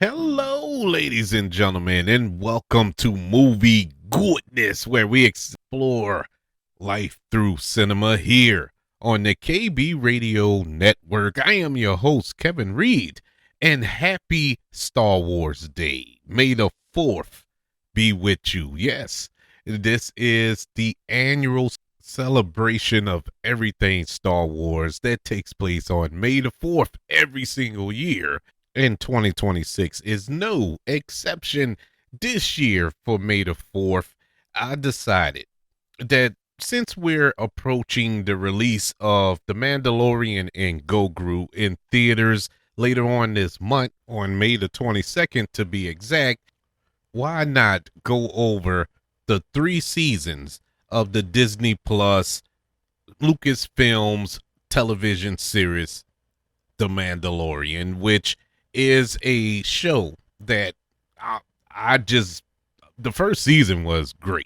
Hello, ladies and gentlemen, and welcome to Movie Goodness, where we explore life through cinema here on the KB Radio Network. I am your host, Kevin Reed, and happy Star Wars Day. May the 4th be with you. Yes, this is the annual celebration of everything Star Wars that takes place on May the 4th every single year, and 2026 is no exception. This year, for May the 4th, I decided that since we're approaching the release of The Mandalorian and Grogu in theaters later on this month, on May the 22nd to be exact, why not go over the 3 seasons of the Disney Plus Lucasfilms television series The Mandalorian, which is a show that I, I just the first season was great.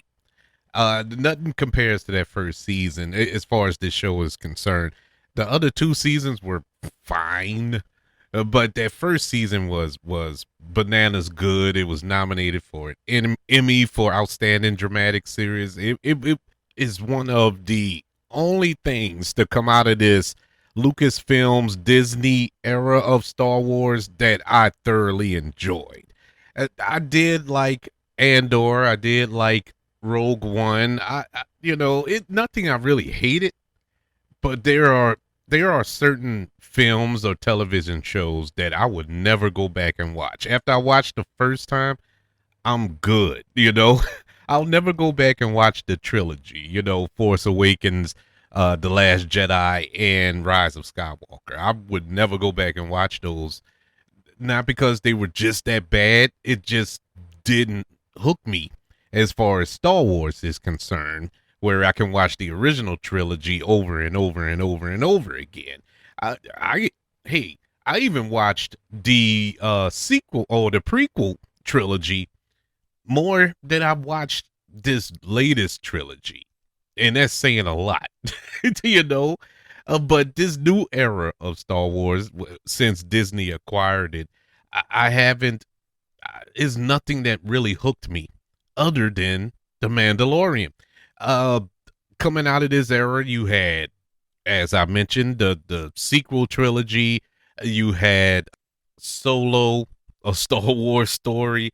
Nothing compares to that first season as far as this show is concerned. The other 2 seasons were fine, but that first season was bananas good. It was nominated for an Emmy for Outstanding Dramatic Series. It is one of the only things to come out of this Lucasfilms Disney era of Star Wars that I thoroughly enjoyed. I did like Andor. I did like Rogue One. It nothing I really hated, but there are certain films or television shows that I would never go back and watch. After I watched the first time, I'm good. I'll never go back and watch the trilogy. Force Awakens, The Last Jedi, and Rise of Skywalker. I would never go back and watch those. Not because they were just that bad. It just didn't hook me as far as Star Wars is concerned, where I can watch the original trilogy over and over and over and over again. I hey, I even watched the sequel or the prequel trilogy more than I've watched this latest trilogy. And that's saying a lot, you know. But this new era of Star Wars, since Disney acquired it, I haven't, is nothing that really hooked me other than The Mandalorian. Uh, Coming out of this era, you had, as I mentioned, the sequel trilogy. You had Solo, a Star Wars story.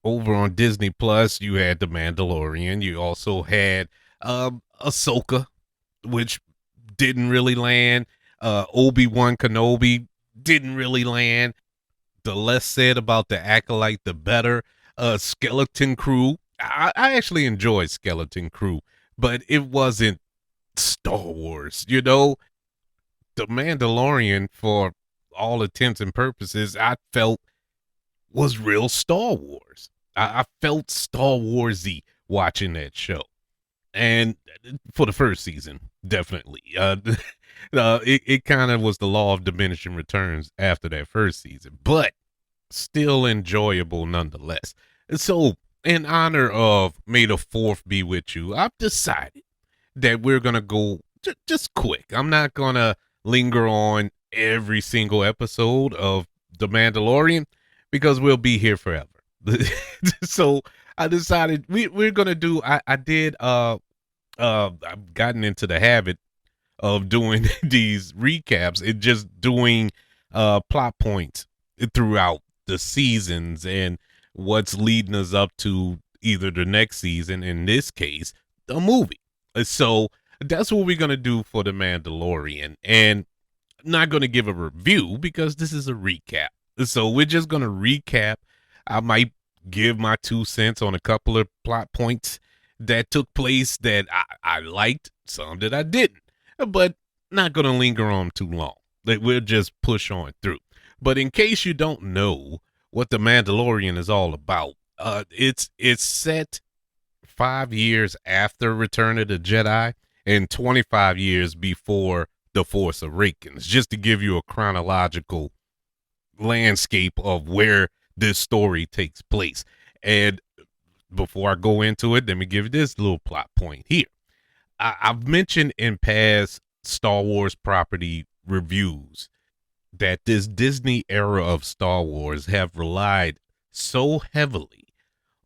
Over on Disney Plus, you had The Mandalorian. You also had Ahsoka, which didn't really land. Obi-Wan Kenobi didn't really land. The less said about the Acolyte, the better. Skeleton Crew. I actually enjoyed Skeleton Crew, but it wasn't Star Wars. The Mandalorian, for all intents and purposes, I felt was real Star Wars. I felt Star Warsy watching that show, and for the first season, definitely. It kind of was the law of diminishing returns after that first season, but still enjoyable nonetheless. So, in honor of May the 4th be with you, I've decided that we're gonna go just quick. I'm not gonna linger on every single episode of The Mandalorian because we'll be here forever. So I decided we're gonna do. I did. I've gotten into the habit of doing these recaps and just doing plot points throughout the seasons and what's leading us up to either the next season, in this case, the movie. So that's what we're gonna do for The Mandalorian, and I'm not gonna give a review because this is a recap. So we're just gonna recap. I might give my 2 cents on a couple of plot points that took place that I liked, some that I didn't, but not gonna linger on too long. Like, we'll just push on through. But in case you don't know what The Mandalorian is all about, it's set 5 years after Return of the Jedi and 25 years before The Force Awakens, just to give you a chronological landscape of where this story takes place. And before I go into it, let me give you this little plot point here. I've mentioned in past Star Wars property reviews that this Disney era of Star Wars have relied so heavily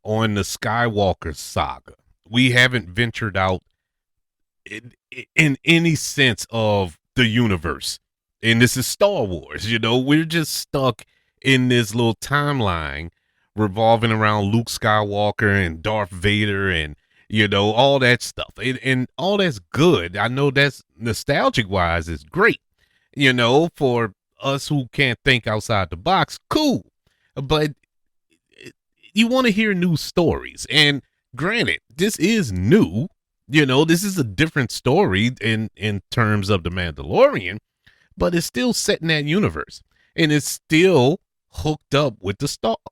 on the Skywalker saga. We haven't ventured out in any sense of the universe. And this is Star Wars, we're just stuck in this little timeline revolving around Luke Skywalker and Darth Vader and, all that stuff. And all that's good. I know that's nostalgic wise is great, for us who can't think outside the box, cool. But you want to hear new stories. And granted, this is new. This is a different story in terms of the Mandalorian, but it's still set in that universe, and it's still hooked up with the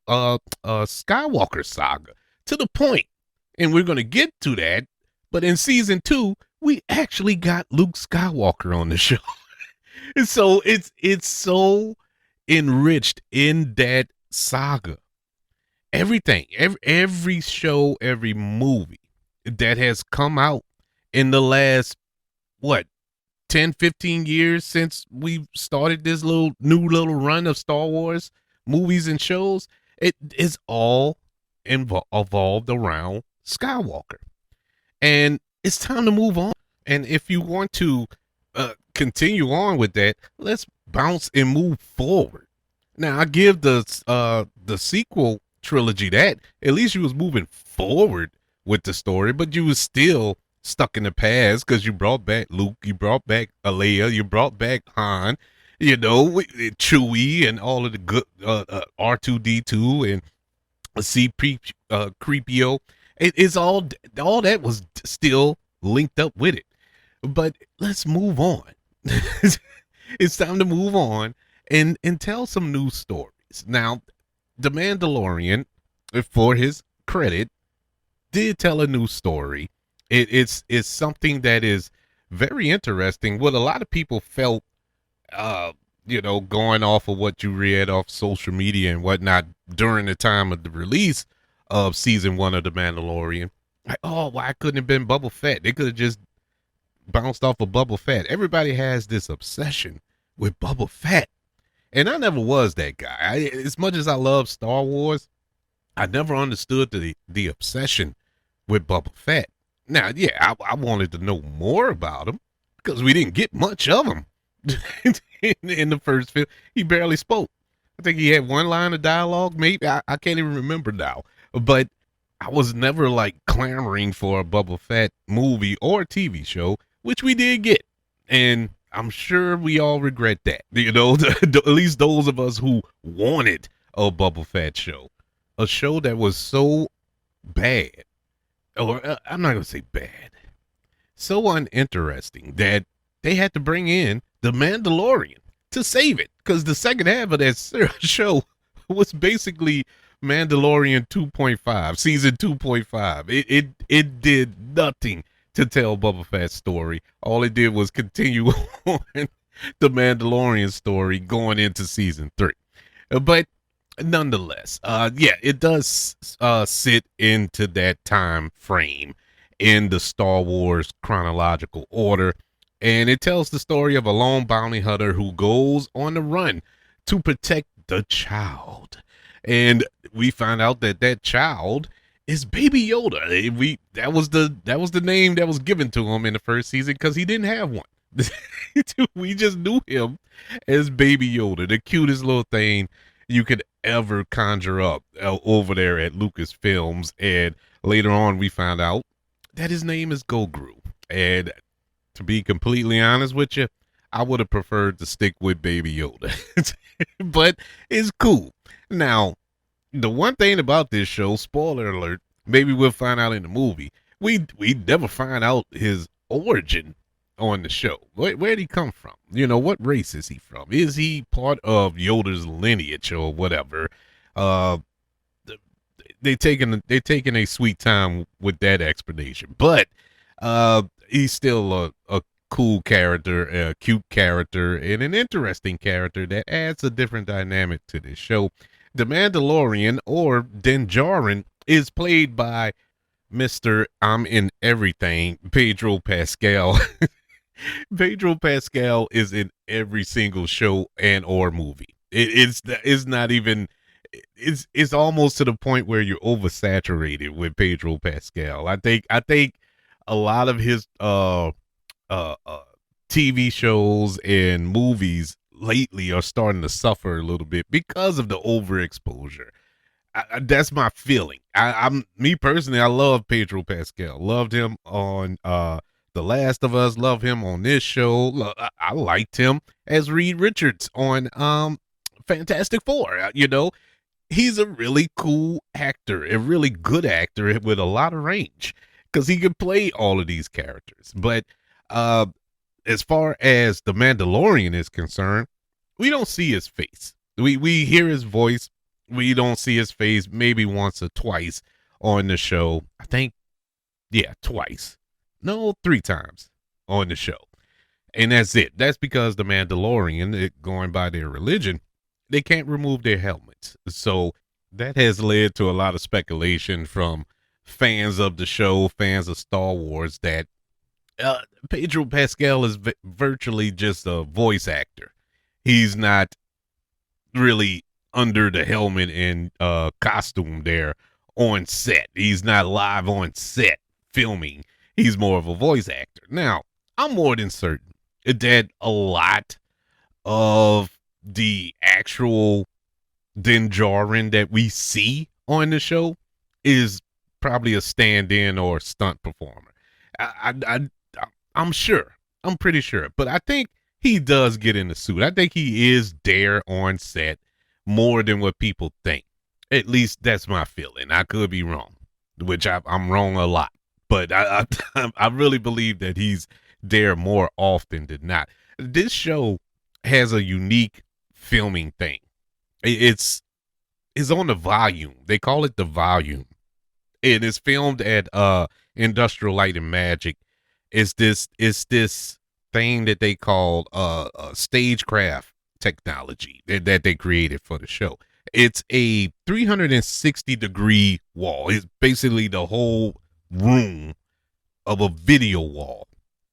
Skywalker saga to the point. And we're gonna get to that, but in season 2, we actually got Luke Skywalker on the show, and so it's so enriched in that saga. Everything, every show, every movie that has come out in the last 10, 15 years since we started this new little run of Star Wars movies and shows, it is all evolved around Skywalker. And it's time to move on. And if you want to continue on with that, let's bounce and move forward. Now, I give the sequel trilogy that at least you was moving forward with the story, but you was still stuck in the past because you brought back Luke, you brought back Leia, you brought back Han, Chewie, and all of the good R2D2 and C-3PO. It's all that was still linked up with it. But let's move on. It's time to move on and tell some new stories. Now, The Mandalorian, for his credit, did tell a new story. It's something that is very interesting. What a lot of people felt, going off of what you read off social media and whatnot during the time of the release of season 1 of The Mandalorian. Like, oh, why couldn't it have been Boba Fett? They could have just bounced off of Boba Fett. Everybody has this obsession with Boba Fett. And I never was that guy. As much as I love Star Wars, I never understood the obsession with Boba Fett. Now, yeah, I wanted to know more about him because we didn't get much of him in the first film. He barely spoke. I think he had one line of dialogue, maybe. I can't even remember now. But I was never like clamoring for a Boba Fett movie or TV show, which we did get. And I'm sure we all regret that. At least those of us who wanted a Boba Fett show. A show that was so bad. Or I'm not going to say bad. So uninteresting that they had to bring in The Mandalorian to save it. Because the second half of that show was basically Mandalorian 2.5, season 2.5. It did nothing to tell Boba Fett's story. All it did was continue on the Mandalorian story going into season 3. But nonetheless, it does sit into that time frame in the Star Wars chronological order. And it tells the story of a lone bounty hunter who goes on the run to protect the child. And we find out that child is Baby Yoda. That was the name that was given to him in the first season because he didn't have one. We just knew him as Baby Yoda, the cutest little thing you could ever conjure up over there at Lucasfilms. And later on, we found out that his name is Grogu. And to be completely honest with you, I would have preferred to stick with Baby Yoda, but it's cool. Now, the one thing about this show, spoiler alert, maybe we'll find out in the movie, we never find out his origin on the show. Where'd he come from? What race is he from? Is he part of Yoda's lineage or whatever? They taking a sweet time with that explanation, but he's still a cool character, a cute character, and an interesting character that adds a different dynamic to this show. The Mandalorian, or Din Djarin, is played by Mr. I'm in Everything, Pedro Pascal. Pedro Pascal is in every single show and or movie. It's not even it's almost to the point where you're oversaturated with Pedro Pascal. I think a lot of his uh, uh TV shows and movies lately are starting to suffer a little bit because of the overexposure. That's my feeling. I'm me personally. I love Pedro Pascal. Loved him on The Last of Us. Love him on this show. I liked him as Reed Richards on Fantastic Four. He's a really cool actor, a really good actor with a lot of range because he can play all of these characters. But uh, as far as the Mandalorian is concerned, we don't see his face. We hear his voice. We don't see his face maybe once or twice on the show. I think, yeah, twice. No, 3 times on the show. And that's it. That's because the Mandalorian, going by their religion, they can't remove their helmets. So that has led to a lot of speculation from fans of the show, fans of Star Wars, that Pedro Pascal is virtually just a voice actor. He's not really under the helmet and costume there on set. He's not live on set filming. He's more of a voice actor. Now, I'm more than certain that a lot of the actual Din Djarin that we see on the show is probably a stand-in or stunt performer. I'm sure. I'm pretty sure. But I think he does get in the suit. I think he is there on set more than what people think. At least that's my feeling. I could be wrong, which I'm wrong a lot. But I really believe that he's there more often than not. This show has a unique filming thing. It's on the volume. They call it the volume. It is filmed at Industrial Light and Magic. It's this thing that they call stagecraft technology that they created for the show. It's a 360-degree wall. It's basically the whole room of a video wall,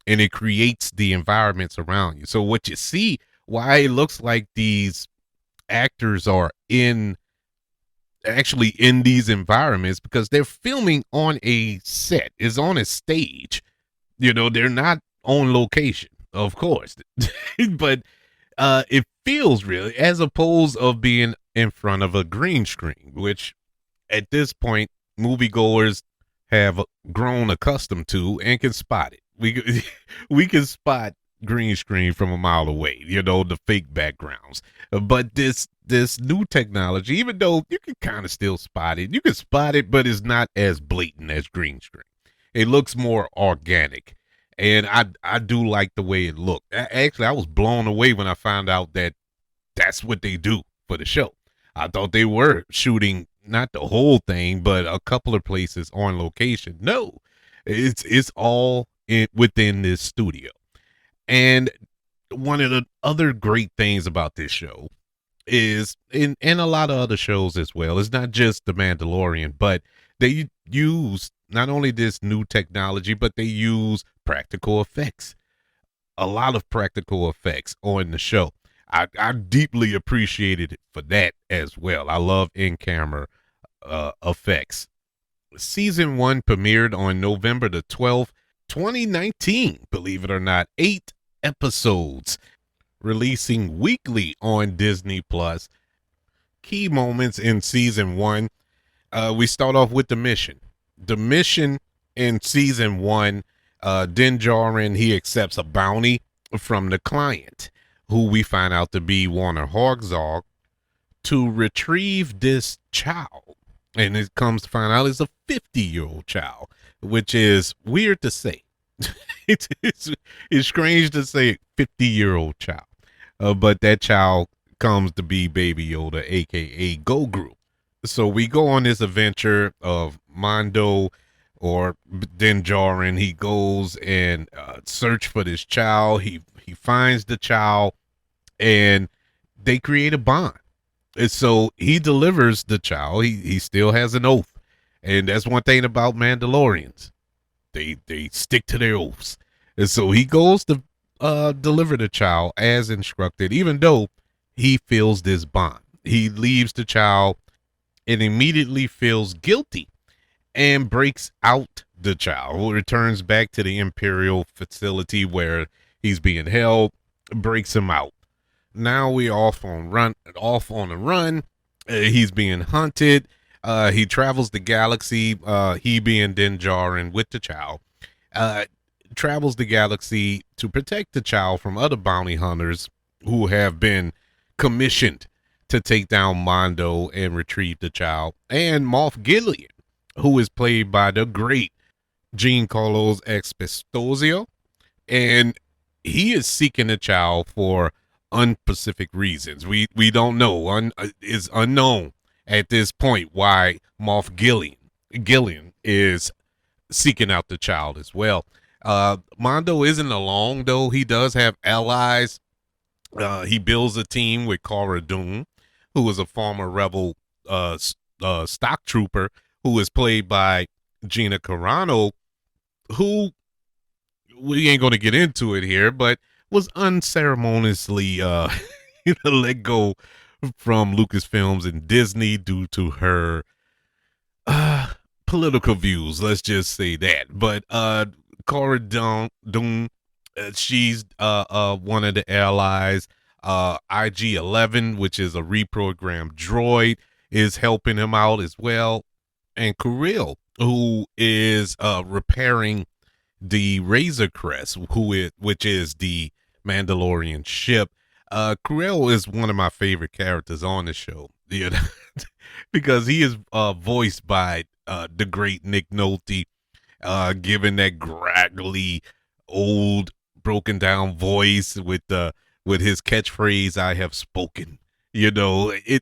and it creates the environments around you. So what you see, why it looks like these actors are actually in these environments, because they're filming on a set, is on a stage. They're not on location, of course, but it feels real, as opposed of being in front of a green screen, which at this point moviegoers have grown accustomed to and can spot it. We can spot green screen from a mile away, the fake backgrounds. But this new technology, even though you can kind of still spot it, but it's not as blatant as green screen. It looks more organic. And I do like the way it looked. Actually, I was blown away when I found out that that's what they do for the show. I thought they were shooting not the whole thing, but a couple of places on location. No, it's all within this studio. And one of the other great things about this show is, and a lot of other shows as well, it's not just The Mandalorian, but they use not only this new technology, but they use practical effects. A lot of practical effects on the show. I deeply appreciated it for that as well. I love in-camera effects. Season 1 premiered on November the 12th, 2019, believe it or not. 8 episodes releasing weekly on Disney Plus. Key moments in season 1. We start off with the mission. The mission in season 1, Din Djarin, he accepts a bounty from the client, who we find out to be Warner Hogsog, to retrieve this child. And it comes to find out it's a 50-year-old child, which is weird to say. it's strange to say 50-year-old child. But that child comes to be Baby Yoda, a.k.a. Grogu. So we go on this adventure of Mando, or Din Djarin. He goes and search for this child. He finds the child, and they create a bond. And so he delivers the child. He still has an oath, and that's one thing about Mandalorians. They stick to their oaths. And so he goes to deliver the child as instructed, even though he feels this bond. He leaves the child and immediately feels guilty and breaks out the child, who returns back to the Imperial facility where he's being held, breaks him out. Now we off on a run. He's being hunted. He travels the galaxy. He being Din Djarin with the child. Uh, Travels the galaxy to protect the child from other bounty hunters who have been commissioned to take down Mando and retrieve the child, and Moff Gideon, who is played by the great Giancarlo Esposito, and he is seeking the child for unspecific reasons. We don't know. Is unknown at this point why Moff Gideon is seeking out the child as well. Mando isn't alone though. He does have allies. He builds a team with Cara Dune, who is a former rebel stock trooper who is played by Gina Carano, who we ain't going to get into it here, but was unceremoniously let go from Lucasfilms and Disney due to her political views. Let's just say that. But Cara Dune, she's one of the allies. IG-11, which is a reprogrammed droid, is helping him out as well. And Kirill, who is repairing the Razor Crest, which is the Mandalorian ship. Kirill is one of my favorite characters on the show, because he is voiced by the great Nick Nolte, given that graggly, old, broken down voice with his catchphrase "I have spoken." It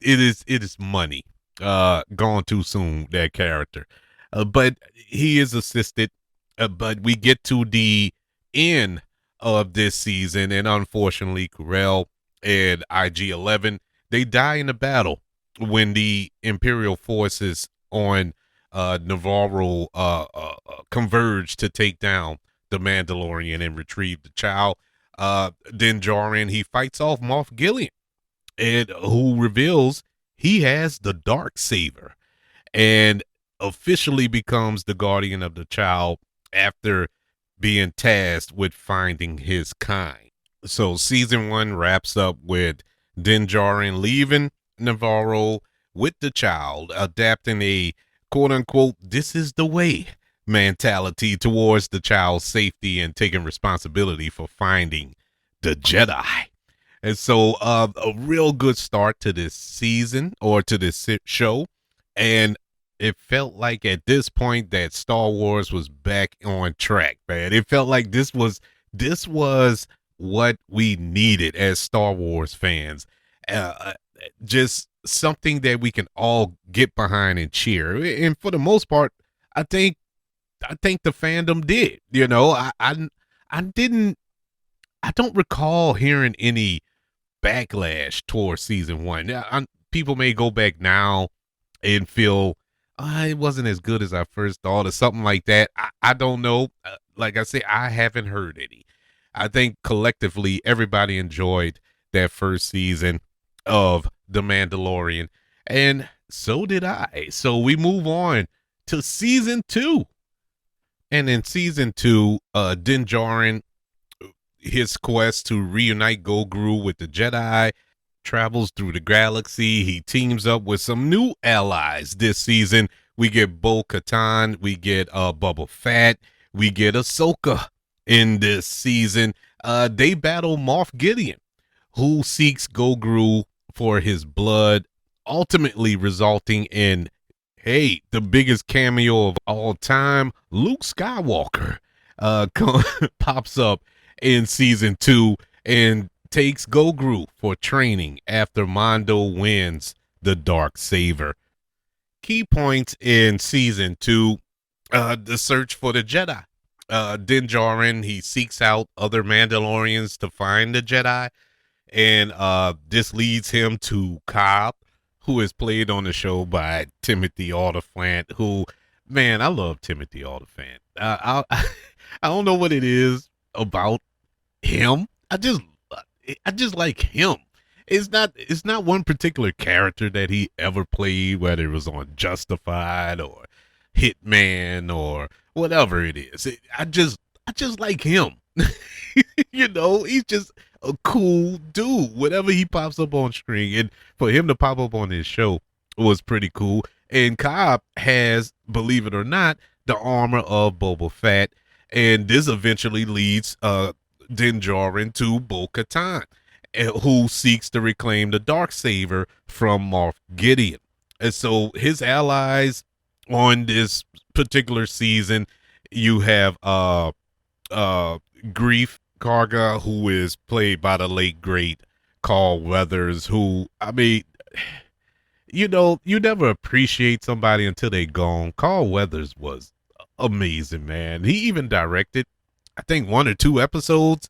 is money. Gone too soon, that character. But he is assisted. But we get to the end of this season, and unfortunately, Kirill and IG-11, they die in the battle when the Imperial forces on Navarro converge to take down the Mandalorian and retrieve the child. Din Djarin, he fights off Moff Gideon, and who reveals he has the dark saber, and officially becomes the guardian of the child after being tasked with finding his kind. So season 1 wraps up with Din Djarin leaving Navarro with the child, adapting a quote unquote "this is the way" mentality towards the child's safety and taking responsibility for finding the Jedi. And so a real good start to this season, or to this show. And it felt like at this point that Star Wars was back on track, man. It felt like this was what we needed as Star Wars fans. Just something that we can all get behind and cheer. And for the most part, I think the fandom did. I don't recall hearing any backlash towards season 1. People may go back now and feel it wasn't as good as I first thought, or something like that. I don't know. Like I say, I haven't heard any. I think collectively everybody enjoyed that first season of The Mandalorian, and so did I. So we move on to season 2. And in season 2, Din Djarin, his quest to reunite Grogu with the Jedi, travels through the galaxy. He teams up with some new allies this season. We get Bo-Katan, we get Boba Fett, we get Ahsoka in this season. They battle Moff Gideon, who seeks Grogu for his blood, ultimately resulting in, the biggest cameo of all time. Luke Skywalker pops up in season 2 and takes Grogu for training after Mando wins the dark saber. Key points in season 2: the search for the Jedi. Din Djarin, he seeks out other Mandalorians to find the Jedi, and this leads him to Cobb, who is played on the show by Timothy Olyphant. Who, man, I love Timothy Olyphant. I don't know what it is about him, I just I just like him. It's not one particular character that he ever played, whether it was on Justified or Hitman or whatever it is. I just like him. He's just a cool dude. Whenever he pops up on screen, and for him to pop up on this show was pretty cool. And Cobb has, believe it or not, the armor of Boba Fett, and this eventually leads Din Djarin to Bo-Katan, who seeks to reclaim the Darksaber from Moff Gideon. And so his allies on this particular season, you have Grief Karga, who is played by the late great Carl Weathers, who, I mean, you never appreciate somebody until they gone. Carl Weathers was amazing, man. He even directed, I think, 1 or 2 episodes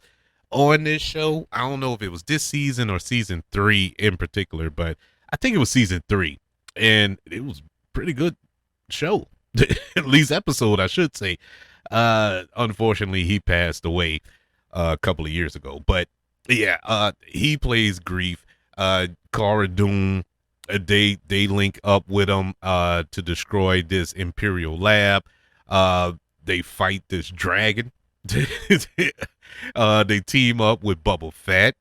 on this show. I don't know if it was this season or season 3 in particular, but I think it was season 3, and it was pretty good show. At least episode, I should say. Unfortunately, he passed away a couple of years ago. But yeah, he plays Grief. Cara Dune. They link up with him to destroy this Imperial lab. They fight this dragon. They team up with Boba Fett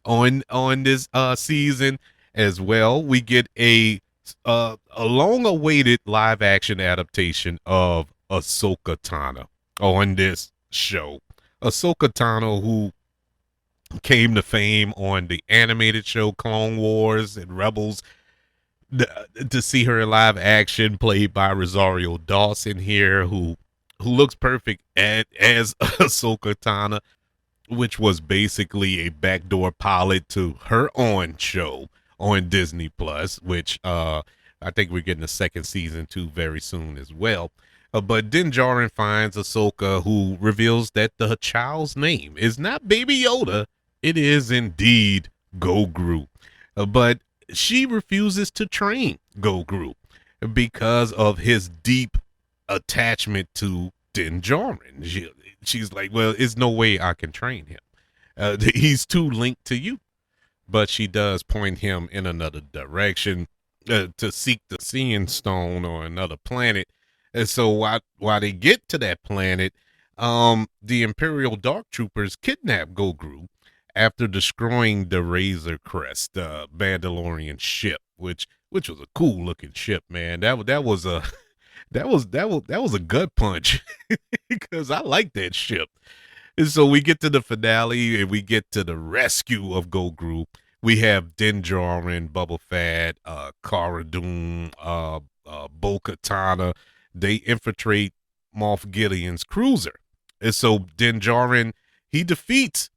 on this season as well. We get a long-awaited live-action adaptation of Ahsoka Tano on this show. Ahsoka Tano, who came to fame on the animated show Clone Wars and Rebels, to see her in live action, played by Rosario Dawson here, who looks perfect as Ahsoka Tano, which was basically a backdoor pilot to her own show on Disney Plus, which I think we're getting a second season to very soon as well. But Din Djarin finds Ahsoka, who reveals that the child's name is not Baby Yoda, it is indeed Grogu. But she refuses to train Grogu because of his deep attachment to Din Djarin. She's like, well, there's no way I can train him. He's too linked to you. But she does point him in another direction to seek the Seeing Stone or another planet. And so while they get to that planet, the Imperial Dark Troopers kidnap Grogu after destroying the Razor Crest, Mandalorian ship, which was a cool looking ship, man. That was a that was a gut punch because I like that ship. And so we get to the finale and we get to the rescue of Grogu. We have Din Djarin, Boba Fett, Cara Dune, Bo-Katan. They infiltrate Moff Gideon's cruiser. And so Din Djarin, he defeats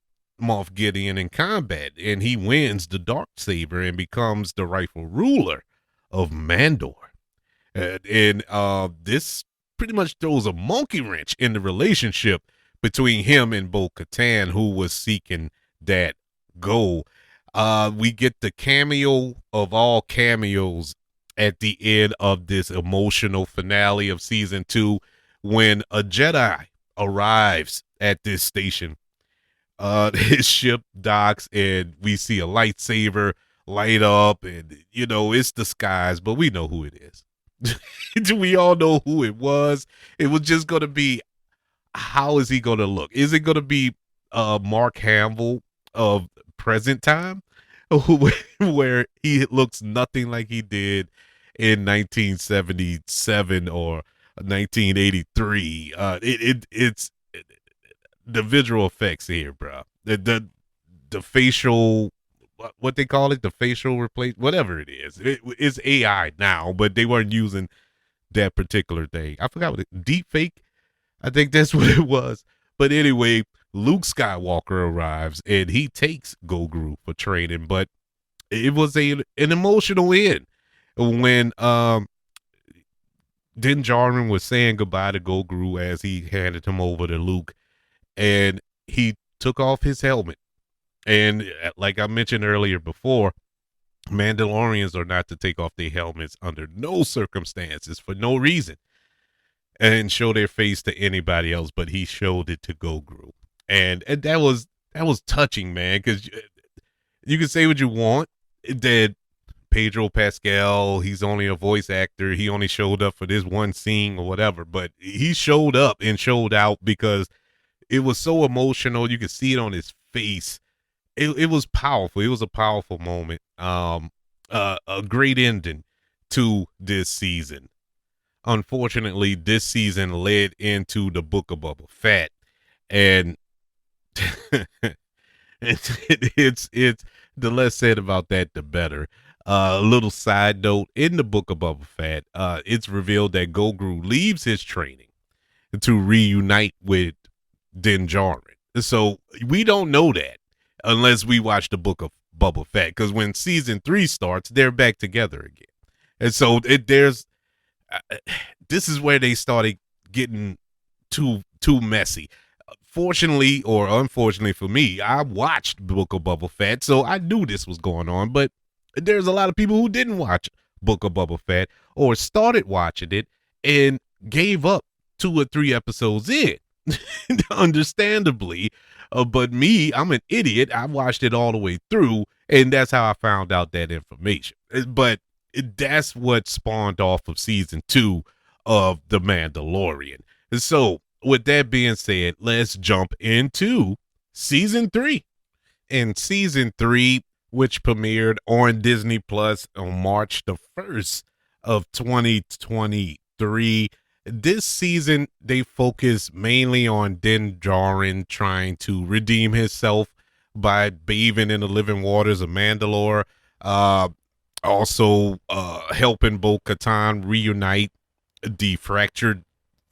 Moff Gideon in combat, and he wins the Darksaber and becomes the rightful ruler of Mandalore. And this pretty much throws a monkey wrench in the relationship between him and Bo-Katan, who was seeking that goal. We get the cameo of all cameos at the end of this emotional finale of season 2, when a Jedi arrives at this station. His ship docks and we see a lightsaber light up, and it's disguised, but we know who it is. We all know who it was. It was just gonna be, how is he gonna look? Is it gonna be Mark Hamill of present time, where he looks nothing like he did in 1977 or 1983? It's the visual effects here, bro. The facial, what they call it, the facial replace, whatever it is. It's AI now, but they weren't using that particular thing. I forgot what deep fake. I think that's what it was. But anyway, Luke Skywalker arrives and he takes Grogu for training, but it was an emotional end when Din Djarin was saying goodbye to Grogu as he handed him over to Luke, and he took off his helmet. And like I mentioned earlier before, Mandalorians are not to take off their helmets under no circumstances for no reason and show their face to anybody else, but he showed it to Grogu. And that was that was touching, man, because you can say what you want that Pedro Pascal, he's only a voice actor. He only showed up for this one scene or whatever, but he showed up and showed out because it was so emotional. You could see it on his face. It was powerful. It was a powerful moment. A great ending to this season. Unfortunately, this season led into the Book of Boba Fett, and it's the less said about that, the better. A little side note: in the Book of Boba Fett, it's revealed that Grogu leaves his training to reunite with Din Djarin. So we don't know that unless we watch the Book of Boba Fett, because when season 3 starts, they're back together again. And so there's this is where they started getting too messy. Fortunately or unfortunately for me, I watched Book of Boba Fett, so I knew this was going on. But there's a lot of people who didn't watch Book of Boba Fett or started watching it and gave up 2 or 3 episodes in. Understandably. But me, I'm an idiot. I watched it all the way through, and that's how I found out that information. But that's what spawned off of season 2 of The Mandalorian. So, with that being said, let's jump into season 3. And season 3, which premiered on Disney Plus on March the 1st of 2023. This season, they focus mainly on Din Djarin trying to redeem himself by bathing in the living waters of Mandalore. Also, helping Bo-Katan reunite the fractured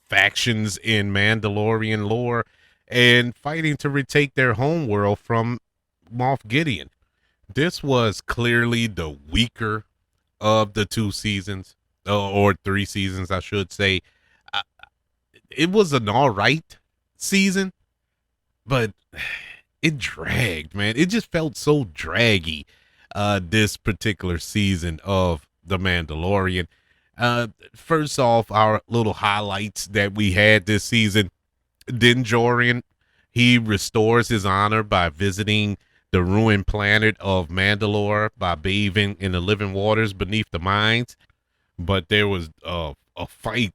factions in Mandalorian lore and fighting to retake their homeworld from Moff Gideon. This was clearly the weaker of the 2 seasons, or 3 seasons, I should say. It was an all right season, but it dragged, man. It just felt so draggy, this particular season of The Mandalorian. First off, our little highlights that we had this season: Din Djarin, he restores his honor by visiting the ruined planet of Mandalore by bathing in the living waters beneath the mines. But there was a fight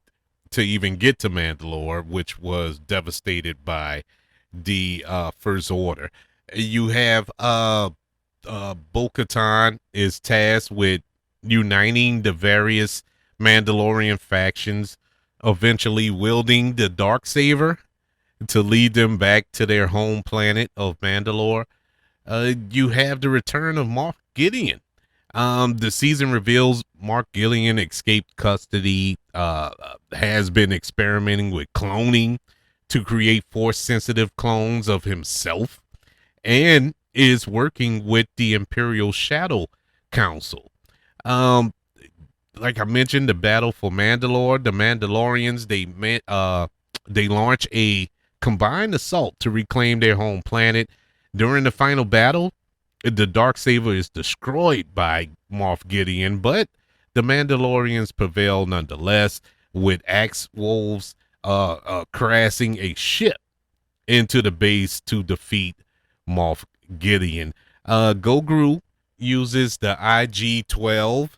to even get to Mandalore, which was devastated by the First Order. You have Bo-Katan is tasked with uniting the various Mandalorian factions, eventually wielding the Darksaber to lead them back to their home planet of Mandalore. You have the return of Moff Gideon. The season reveals Moff Gideon escaped custody, has been experimenting with cloning to create force-sensitive clones of himself, and is working with the Imperial Shadow Council. Like I mentioned, the battle for Mandalore, the Mandalorians, they launch a combined assault to reclaim their home planet. During the final battle, the Darksaber is destroyed by Moff Gideon, but the Mandalorians prevail nonetheless, with axe wolves crashing a ship into the base to defeat Moff Gideon. Grogu uses the IG-12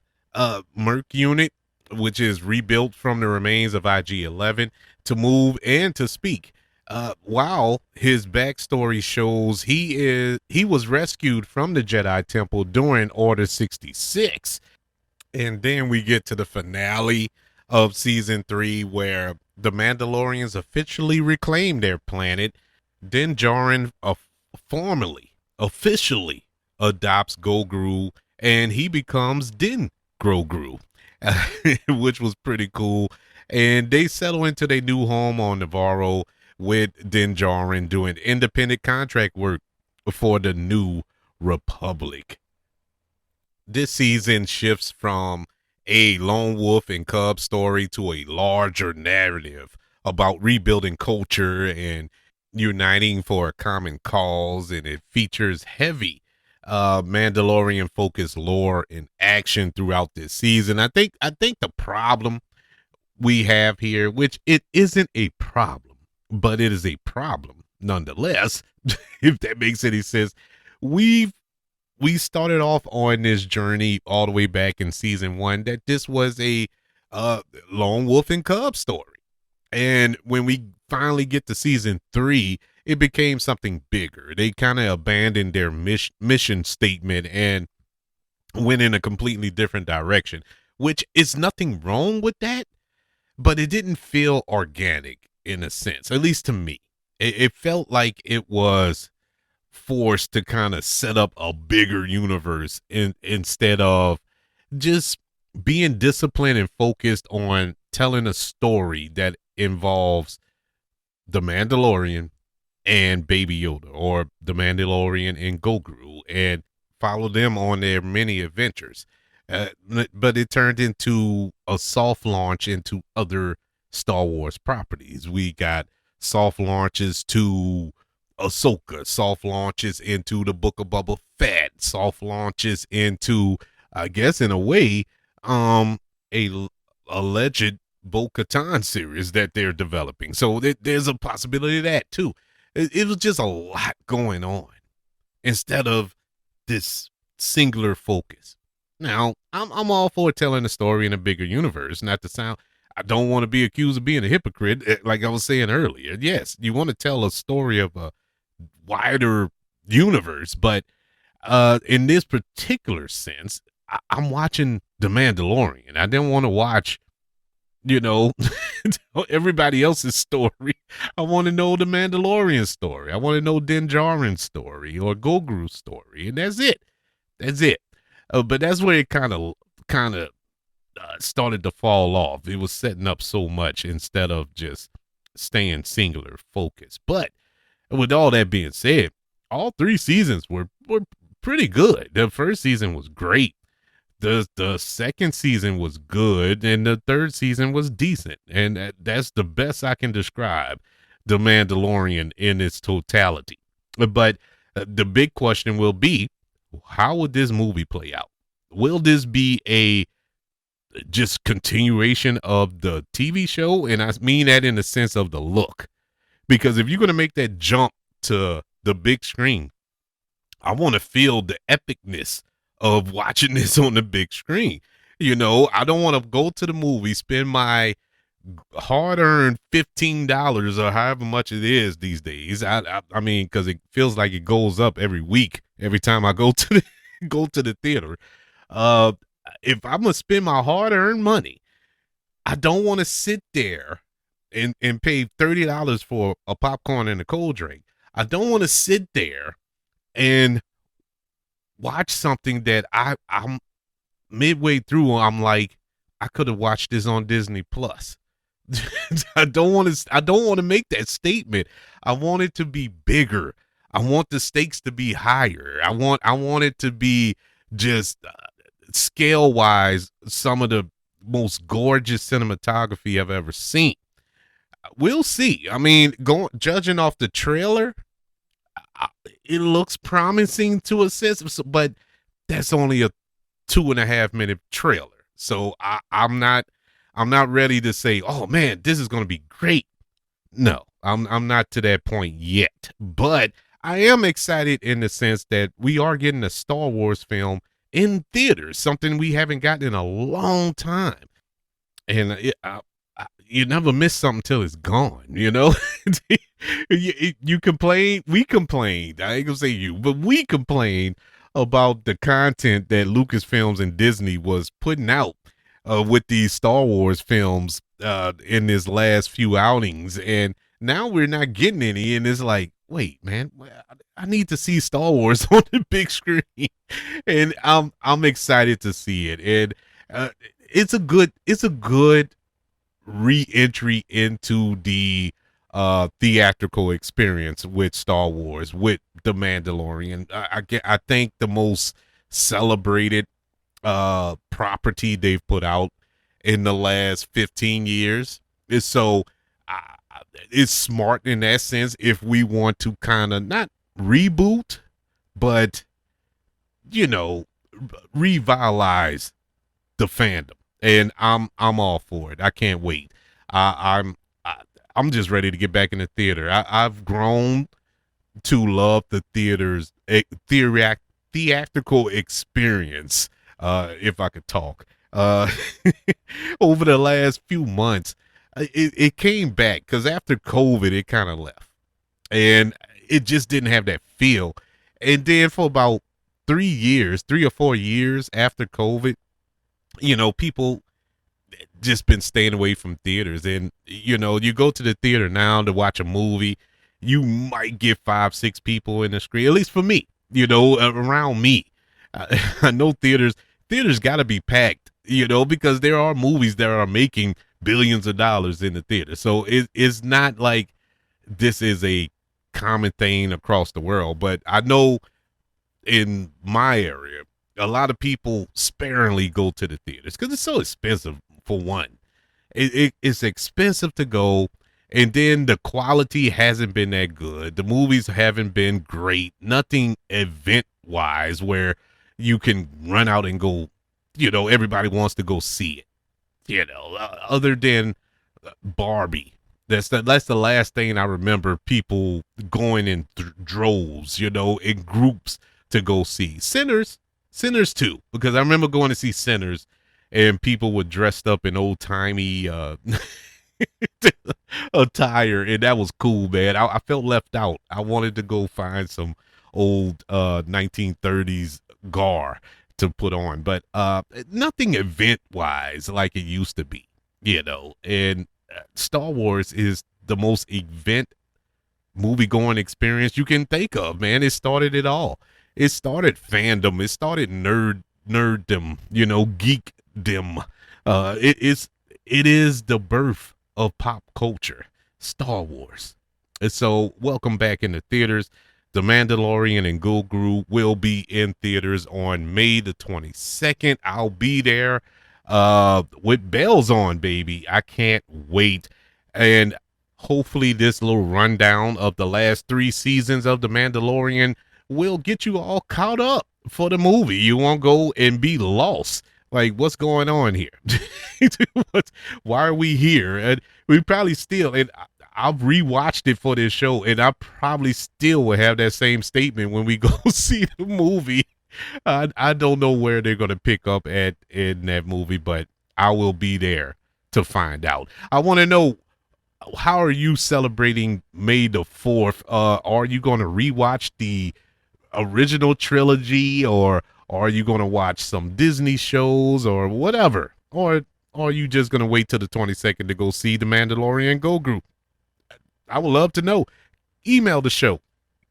Merc unit, which is rebuilt from the remains of IG-11, to move and to speak. While his backstory shows he was rescued from the Jedi Temple during Order 66. And then we get to the finale of season 3, where the Mandalorians officially reclaim their planet. Din Djarin officially adopts Grogu, and he becomes Din Grogu, which was pretty cool. And they settle into their new home on Navarro, with Din Djarin doing independent contract work for the New Republic. This season shifts from a lone wolf and cub story to a larger narrative about rebuilding culture and uniting for a common cause, and it features heavy Mandalorian focused lore and action throughout this season. I think the problem we have here, which it isn't a problem, but it is a problem, nonetheless, if that makes any sense, we we started off on this journey all the way back in season 1 that this was a uh lone wolf and cub story. And when we finally get to season 3, it became something bigger. They kind of abandoned their mission statement and went in a completely different direction, which is nothing wrong with that, but it didn't feel organic in a sense, at least to me. It felt like it was forced to kind of set up a bigger universe instead of just being disciplined and focused on telling a story that involves the Mandalorian and Baby Yoda, or the Mandalorian and Grogu, and follow them on their many adventures. But it turned into a soft launch into other Star Wars properties. We got soft launches to Ahsoka, soft launches into the Book of Boba Fett, soft launches into, I guess, in a way, a alleged Bo-Katan series that they're developing. So there's a possibility of that too. It was just a lot going on instead of this singular focus. Now, I'm all for telling a story in a bigger universe. Not to sound, I don't want to be accused of being a hypocrite, like I was saying earlier. Yes, you want to tell a story of a wider universe, but in this particular sense, I'm watching The Mandalorian. I didn't want to watch, you know, everybody else's story. I want to know the Mandalorian story. I want to know Din Djarin's story or Grogu's story, and that's it. That's it. But that's where it kind of started to fall off. It was setting up so much instead of just staying singular focused. But with all that being said, all 3 seasons were pretty good. The first season was great. The second season was good, and the third season was decent, and that's the best I can describe The Mandalorian in its totality. But the big question will be, how would this movie play out? Will this be a just continuation of the TV show? And I mean that in the sense of the look, because if you're going to make that jump to the big screen, I want to feel the epicness of watching this on the big screen. You know, I don't want to go to the movie, spend my hard-earned $15 or however much it is these days. I mean, because it feels like it goes up every week, every time I go to the go to the theater. Uh, if I'm gonna spend my hard-earned money, I don't want to sit there and pay $30 for a popcorn and a cold drink. I don't want to sit there and watch something that I'm midway through. I'm like, I could have watched this on Disney Plus. I don't want to make that statement. I want it to be bigger. I want the stakes to be higher. I want it to be just scale wise some of the most gorgeous cinematography I've ever seen. We'll see. I mean, judging off the trailer, it looks promising to a sense, but that's only a 2.5 minute trailer. So I'm not ready to say, oh man, this is going to be great. No, I'm not to that point yet, but I am excited in the sense that we are getting a Star Wars film in theaters, something we haven't gotten in a long time. And you never miss something till it's gone, you know. you complain, we complained. I ain't gonna say you, but we complained about the content that Lucasfilms and Disney was putting out with these Star Wars films in this last few outings, and now we're not getting any. And it's like, wait, man, I need to see Star Wars on the big screen, and I'm excited to see it. And it's a good re-entry into the theatrical experience with Star Wars, with The Mandalorian. I think the most celebrated property they've put out in the last 15 years. Is so it's smart in that sense if we want to kind of not reboot, but you know, revitalize the fandom, and I'm all for it. I can't wait. I'm I'm just ready to get back in the theater. I've grown to love the theatrical experience, if I could talk. Uh, over the last few months, it came back because after COVID, it kind of left, and it just didn't have that feel. And then for about 3 years, 3 or 4 years after COVID, people just been staying away from theaters. And you go to the theater now to watch a movie, you might get 5, 6 people in the screen, at least for me, around me. I know theaters got to be packed, because there are movies that are making billions of dollars in the theater. So it's not like this is a common thing across the world, but I know in my area, a lot of people sparingly go to the theaters because it's so expensive. For one, it's expensive to go, and then the quality hasn't been that good. The movies haven't been great. Nothing event wise where you can run out and go. Everybody wants to go see it. Other than Barbie. That's the last thing I remember people going in droves, in groups to go see. Sinners too, because I remember going to see Sinners, and people were dressed up in old timey attire, and that was cool, man. I felt left out. I wanted to go find some old 1930s gar to put on, but nothing event wise like it used to be, and Star Wars is the most event movie going experience you can think of, man. It started it all. It started fandom. It started nerddom, geekdom. It is the birth of pop culture, Star Wars. And so welcome back in the theaters. The Mandalorian and Grogu will be in theaters on May the 22nd. I'll be there with bells on, baby. I can't wait. And hopefully this little rundown of the last 3 seasons of The Mandalorian will get you all caught up for the movie. You won't go and be lost. Like, what's going on here? Why are we here? And we probably still, and I've rewatched it for this show, and I probably still will have that same statement when we go see the movie. I don't know where they're going to pick up at in that movie, but I will be there to find out. I want to know, how are you celebrating May the 4th? Are you going to rewatch the original trilogy, or are you going to watch some Disney shows or whatever? Or are you just going to wait till the 22nd to go see The Mandalorian and Grogu? I would love to know. Email the show,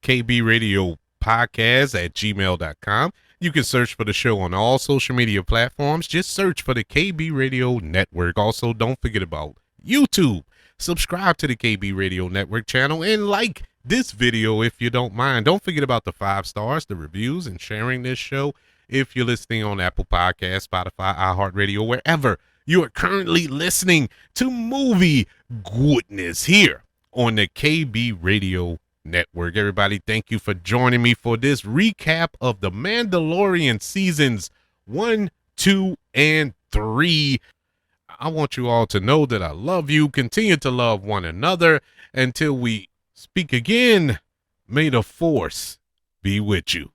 kbradiopodcast@gmail.com. You can search for the show on all social media platforms. Just search for the KB Radio Network. Also, don't forget about YouTube. Subscribe to the KB Radio Network channel and like this video if you don't mind. Don't forget about the 5 stars, the reviews, and sharing this show if you're listening on Apple Podcasts, Spotify, iHeartRadio, wherever you are currently listening to Movie Goodness here on the KB Radio Network. Everybody, thank you for joining me for this recap of The Mandalorian seasons 1, 2, and 3. I want you all to know that I love you. Continue to love one another until we speak again. May the Force be with you.